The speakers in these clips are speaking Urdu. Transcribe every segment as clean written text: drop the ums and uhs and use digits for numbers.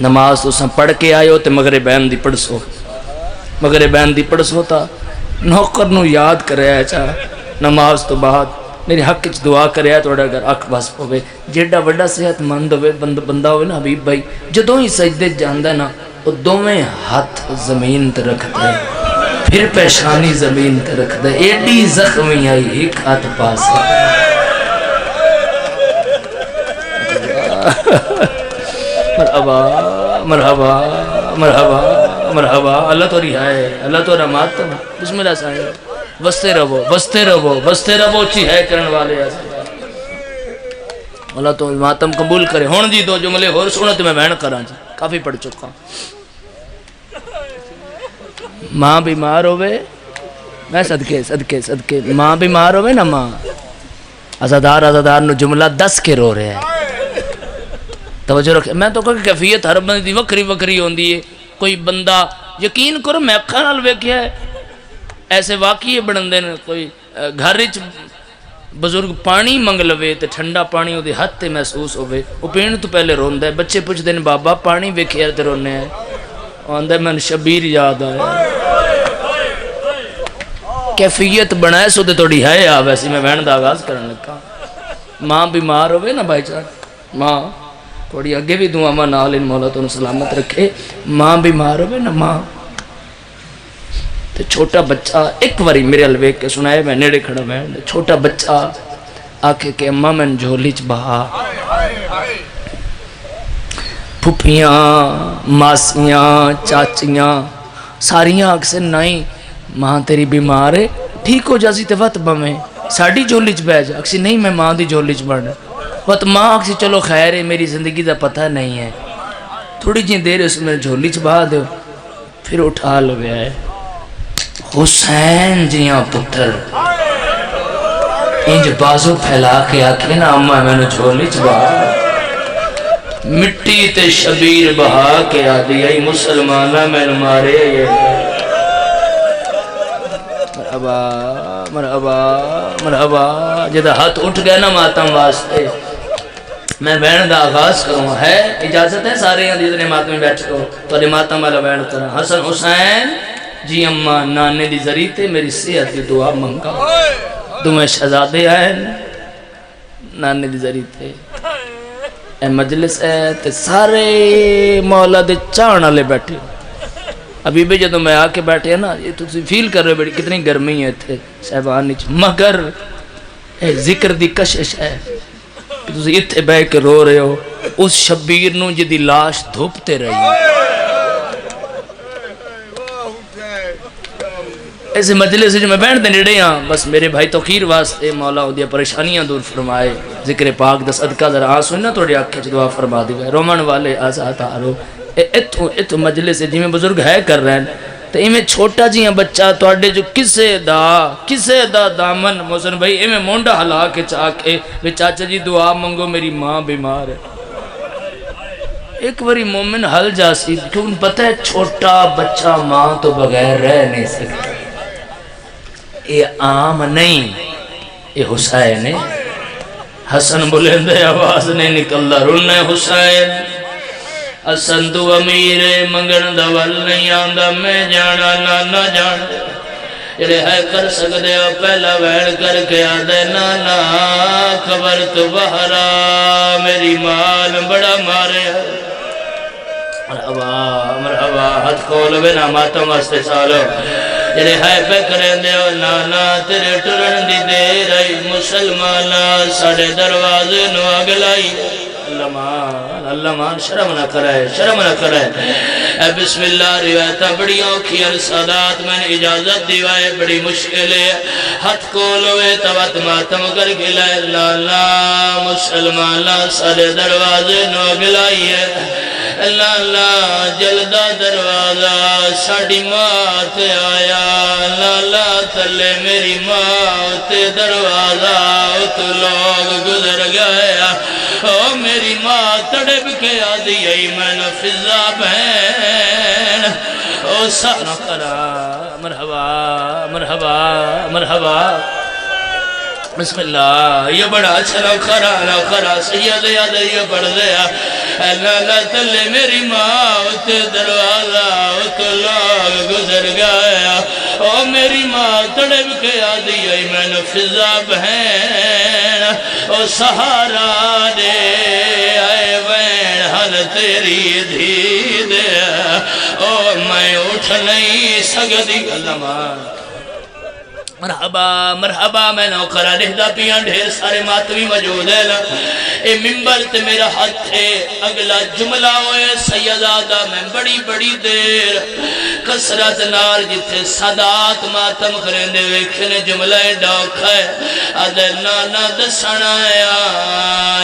نماز تساں پڑھ کے آئے ہو تے مغربین دی پڑھسو، مغربین دی پڑھسو تا نوکر نو یاد کرے چا نماز تو بعد میرے حق وچ دعا کرے توڑا اگر اکھ بس پوے جیڑا بڑا صحت مند ہوئے بندہ ہوئے نا حبیب بھائی جدوں ہی سجدے جاندا نا وہ دوویں ہاتھ زمین تے رکھ دے پھر پیشانی زمین تے رکھ دے ایڈی زخمی آئی ایک ہاتھ پاس مرحبا مرحبا مرحبا مرحبا اللہ تو رہائے اللہ تو رحمات بسم اللہ سائیں بستے رہو بستے رہو بستے رہو چی ہے کرن والے اللہ تو ماتم قبول کرے ہون جی دو جملے اور سنت میں بہن کراں جی کافی پڑھ چکا ماں بیمار ہوئے میں صدقے صدقے صدقے ماں بیمار ہوئے نا ماں عزادار نو جملہ 10 کے رو رہے ہیں توجہ رکھے میں تو کہا کہ کیفیت ہر بندی دی وکری وکری ہوندی ہے کوئی بندہ یقین کرو میں اکھاں نال ویکھیا ہے ایسے واقعی بنندے نے کوئی گھر وچ بزرگ پانی منگ لوے تے ٹھنڈا پانی اودے ہاتھ تے محسوس ہوے او پین تو پہلے روندا ہے بچے پوچھدے نے بابا پانی ویکھیا تے رونے ہیں آندا میں شبیر یاد آیا کیفیت بنائے سو تے تھوڑی ہے آ ویسے میں بہن دا آغاز کرن لگا ماں بیمار ہوے نا بھائی جان ماں تھوڑی اگے بھی دعا ماں نال ان مولا تو سلامت رکھے ماں بیمار ہوئے نا ماں تے چھوٹا بچہ ایک واری میرے الویک کے سنائے میں نیڑے کھڑا میں چھوٹا بچہ آکے کہ اماں میں جھولی چ بہا پھپھیاں ماسیاں چاچیاں ساریاں آکھ سے نہیں ماں تیری بیمار ہے ٹھیک ہو جاسی تے وقت بمیں ساڑی جھولی چ بہ جا اکسی نہیں میں ماں دی جھولی چ بڑھنا وقت ماں اکسی چلو خیر ہے میری زندگی دا پتہ نہیں ہے تھوڑی جی دیر اس میں جھولی چ بہا دو پھر اٹھا لو گیا ہے حسین جیاں پتر انج بازو پھیلا کے آکھے نا اماں میں نے جھولی چ بہا مٹی تے شبیر بہا کے آدھی ای مسلمانہ میں نے مارے مرحبا مرحبا مرحبا جدہ ہاتھ اٹھ گیا نا ماتم واسطے میں بہن دا آغاز کروں ہے اجازت ہے سارے یہاں دیدنے ماتم میں بیٹھ کو تو ادھے ماتم والا بہن کروں حسن حسین جی اماں نانے دی ذریعے میری صحت دی دعا منگا دمیں شہزادے آئے نانے دی ذریعے اے مجلس ہے تے سارے مولا دے چاہنا لے بیٹھے ابھی بھی جدو میں آکے بیٹھے ہیں نا یہ تو فیل کر رہے بیٹی کتنی گرمی ہے تھے صاحبان نیچ مگر اے ذکر دی کشش ہے کہ تسی اتھے بے کے رو رہے ہو اس شبیر نو جدی لاش دھوپتے رہی ایسے مجلس سے جو میں بیٹھ دے نیڑے ہاں بس میرے بھائی توقیر واسطے مولا ہو دیا پریشانیاں دور فرمائے ذکر پاک دا صدقہ ذرا آنسو نا توڑی آنکھیں دعا فرما دی گئے رومن والے آزاد آرو اتو مجلس ہے جی میں بزرگ ہے کر رہے ہیں تو ایمیں چھوٹا جی ہیں بچہ توڑے جو کسے دا دامن محسن بھائی ایمیں مونڈا حلا کے چاکے وے چاچا جی دعا منگو میری ماں بیمار ہے ایک باری مومن حل جاسی کیوں پتہ ہے چھوٹا بچہ ماں تو بغیر رہ نہیں سکتا یہ عام نہیں یہ حسین ہے حسن بلندے آواز نہیں نکلدا رونے حسین حسن تو امیر منگن دول نہیں آندا میں جانا نانا جانا جڑے ہے کر سکدے ہو پہلا ویڑ کر کے آدھے نانا خبر تو بہرا میری مال بڑا مارے مرحبا مرحبا ہاتھ کھول بنا ماتم واسطے سالو جڑے ہے پہ کریں دے ہو نانا تیرے ٹرن دی دیر آئی مسلمانا ساڑے دروازے نو اگلائی اللہ مان شرم نہ کرائے شرم نہ کرائے اے بسم اللہ روایتہ بڑی اوکھی السادات میں نے اجازت دیوائے بڑی مشکل ہے ہاتھ کولوے توت ماتم کر گلائے لالا مسلمانا ساڑے دروازے نو اگلائی ہے لالا جلدہ دروازہ ساڑی ماں تے آیا لالا تلے میری ماں تے دروازہ تو لوگ گزر گیا او میری ماں تڑپ کے آدھی ای میں نفذہ بہن او سارا کرا مرحبا مرحبا مرحبا بسم اللہ یہ بڑا اچھا لوکھرا سید یاد یہ پڑھ دیا اللہ تلے میری ماں تے دروازہ تو لوگ گزر گیا او میری ماں تڑپ کے آدھی آئی میں نے فضا بہن او سہارا دے آئے بہن حل تیری دھی دے او میں اٹھ نہیں سکتی اللہ ماں مرحبا مرحبا میں نوکرہ لہدہ پیاں ڈھیر سارے ماتوی موجود ہے اے ممبر تے میرا ہاتھ ہے اگلا جملہ ہوئے سیدادہ میں بڑی بڑی دیر کسرت نار جتے صدات ماتم کریں دے ویکھنے جملہ ڈاک ہے آدھے نانا دسنایا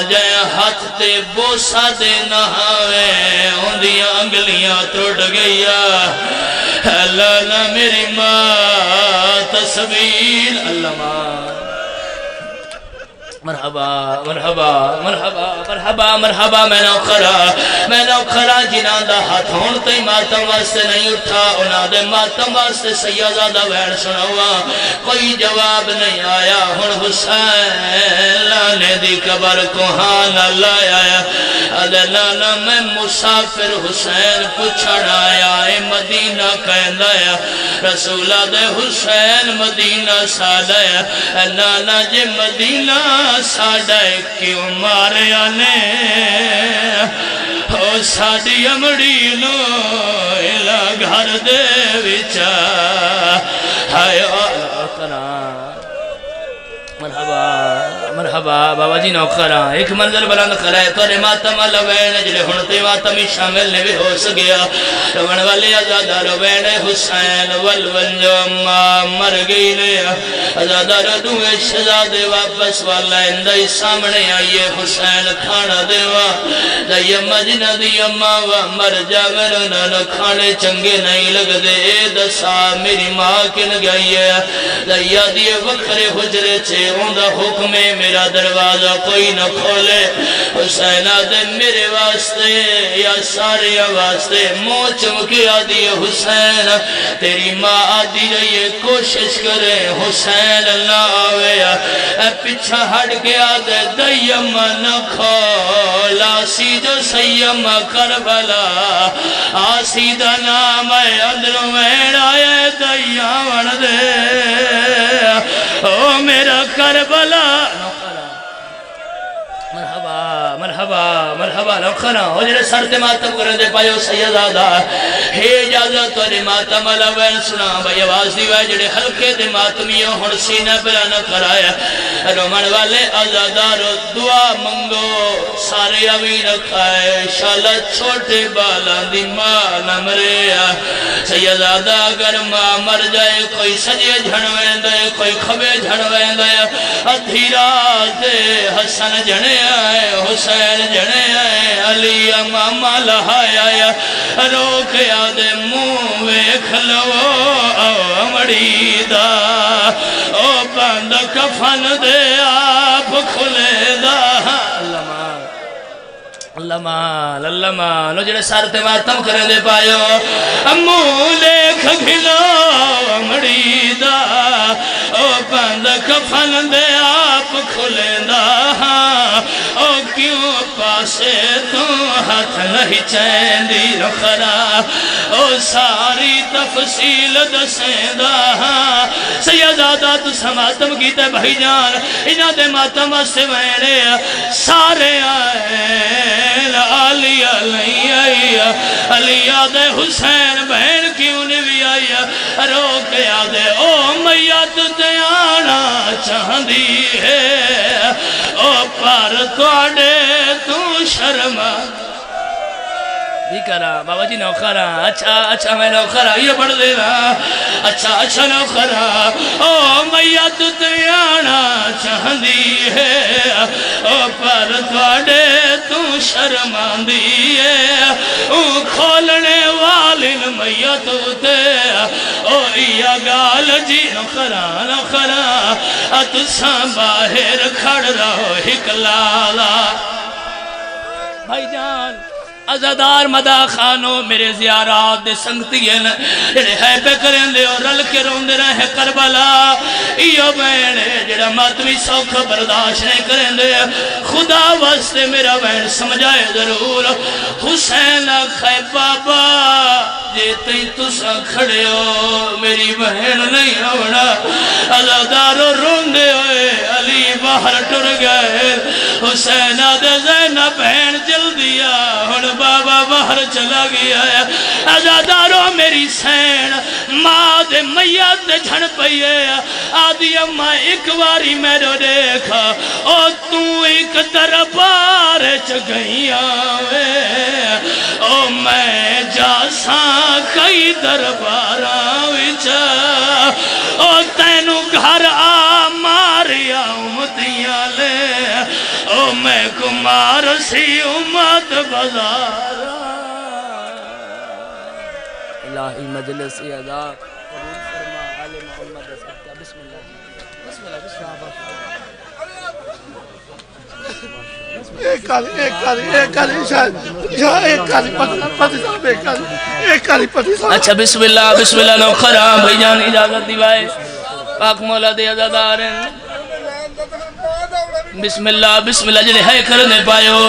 جائے ہاتھ تے بوسا دے نہاوے ہوندیاں انگلیاں توڑ گیا اللہ میری ماں تصویر اللہ ماں مرحبا مرحبا مرحبا مرحبا مرحبا میں نوکرہ جنہاں دا ہاتھ ہون تے ماتم واسطے نہیں اٹھا انہاں دے ماتم واسطے سیدادہ بہن سنوا کوئی جواب نہیں آیا ہن حسین لانے دی قبر کو ہاں نہ لایا ادھے لانا میں مسافر حسین پچھڑ آیا اے مدینہ کہندہ آیا رسولہ دے حسین مدینہ سادایا اے لانا جے مدینہ ساڑھے کیوں مارے آنے او ساڑھی امڑی لو الہ گھر دے وچا ہائے آقران مرحبا مرحبا بابا جی نوکرہ ایک منظر بلند کرائے تورے ماتم لوین جلے ہنتے ماتمی شامل نے بھی ہو سگیا روان والے ازادہ روین حسین والونجو اممہ مر گئی لیا ازادہ ردوے شہزادے واپس والا اندائی سامنے آئیے حسین کھانا دیوا دائی اممہ جنہ دی اممہ و مر جاورنا کھانے چنگے نہیں لگ دے اے دسا میری ماں کن گئی ہے دائی آدھی وکھرے حجرے چھے ہوندہ حکم میرا دروازہ کوئی نہ کھولے حسین آدھے میرے واسطے یا سارے واسطے منہ چمکی آدھی حسین تیری ماں آدھی رہی کوشش کرے حسین اللہ آوے پچھا ہٹ کے آدھے دیم نہ کھولا سی جو سیم کربلا آسی دا نام ہے اندروں میں آئے دیاں دے او میرا کربلا مرحبا مرحبا مرحبا نوکرہ ہو جنہیں سرد ماتم کرنے دے پائیو سیدادہ ہے اجازت توری ماتم لوین سنا بھائی آواز دیوائے جنہیں حلقے دے ماتمیوں ہن سینہ بلانہ کرایا رومن والے آزادارو دعا منگو سارے آوین کھائے شالا چھوٹے بالان دی ماں نہ مرے سیدادہ اگر ماں مر جائے کوئی سجے جھنوین دے کوئی کھبے جھنوین دے ادھیرات حسن جھنے آئے حسین جھنے آئے علی امامہ لہائے آیا روک یاد منہ ویکھ لو امڑی دا او بند کفن دے آپ کھلے دا اللہ مال اللہ مال او جڑے سارتے ماتم کرنے دے پائیو امو لیکھ گھلو امڑی دا او بند کفن دے آپ کھلے دا او کیوں پاسے تو ہاتھ نہیں چین دی رخرا او ساری تفصیل دسیں دا سیدادہ تو سماتم کیتے بھائی جان انہاں دے ماتم سے ویڑے سارے آئے علی علی آئیا علی یاد حسین بہن کیوں نہیں آئیا روک یاد او میت تے آنا چاہدی ہے او پر توڑے تو شرما بھی کرا بابا جی نوکرہ اچھا میں نوکرہ یہ پڑھ دینا اچھا نوکرہ او میت تیانا چاہدی ہے او پر توڑے تو شرمان دیئے او کھولنے والی میت تے او یا گال جی نوکرہ اتساں باہر کھڑ رہو ہکلالا بھائی جان عزادار مدا خانو میرے زیارات دے سنگتی ہیں جڑے ہے پہ کریں دے اور رل کے رون دے رہے کربلا ایو بہنے جڑا ماتمی سوکھ برداشت نہیں کریں دے خدا واسطے میرا بہن سمجھائے ضرور حسین آکھائے بابا جے تئی تسا کھڑے ہو میری بہن نہیں ہونا عزادارو رون دے ہوئے علی باہر ٹر گئے حسین آدھے زینب بہن جلدی ہن بابا باہر چلا گیا ہے عزادارو میری سین ماں دے میت دے جھن پئیے آدھی اممہ ایک واری میرے دیکھا او تو ایک دربار چگئی آوے او میں جاساں کئی دربار آوچا او تینو گھر آ ماریا امتیاں لے او میں کمار سی امت بزارا الہی مجلس ادا قبول فرما آل محمد صدقہ بسم اللہ بسم اللہ بسم اللہ ایک کالی شاید ایک کالی پتی صاحب اچھا بسم اللہ نو خرام بھائی جان اجازت دیوائے پاک مولا دے عزادار ہیں بسم اللہ جنہیں ہے کرنے پائیو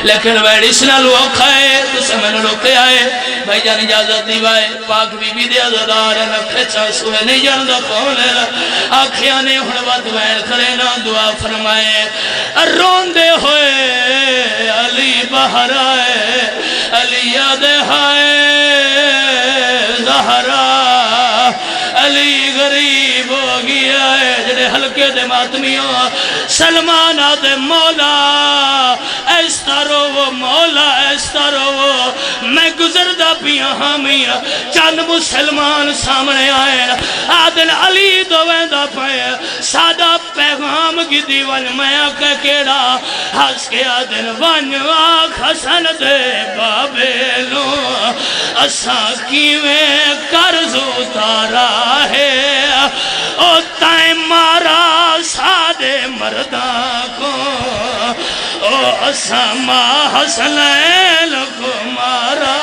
لیکن ویڈی سنالو کھائے تو سمن روکے آئے بھائی جان اجازت دیوائے پاک بی بی دے عزادار ہیں نکھچا سوئے نہیں جاندہ کون ہے آنکھیاں نے ہنوات وین کرے نا دعا فرمائے رون دے ہوئے علی باہر آئے علی یاد آئے زہرا علی غریب ہو گیا ہے جنہیں حلقے دے ماتمیوں سلمان آدھے مولا ایستارو وہ مولا ایستارو وہ میں گزردہ پیا ہمیں چند مسلمان سامنے آئے آدھن علی دو ویندہ پائے سادہ پیغام کی دیوان میں آکے کیڑا ہس کے آدھن ون آکھ حسن دے بابیلو اساں کیویں قرض اتارا ہے او تائیں مارا سادے مردہ کو او اساں ماں حسنین کو مارا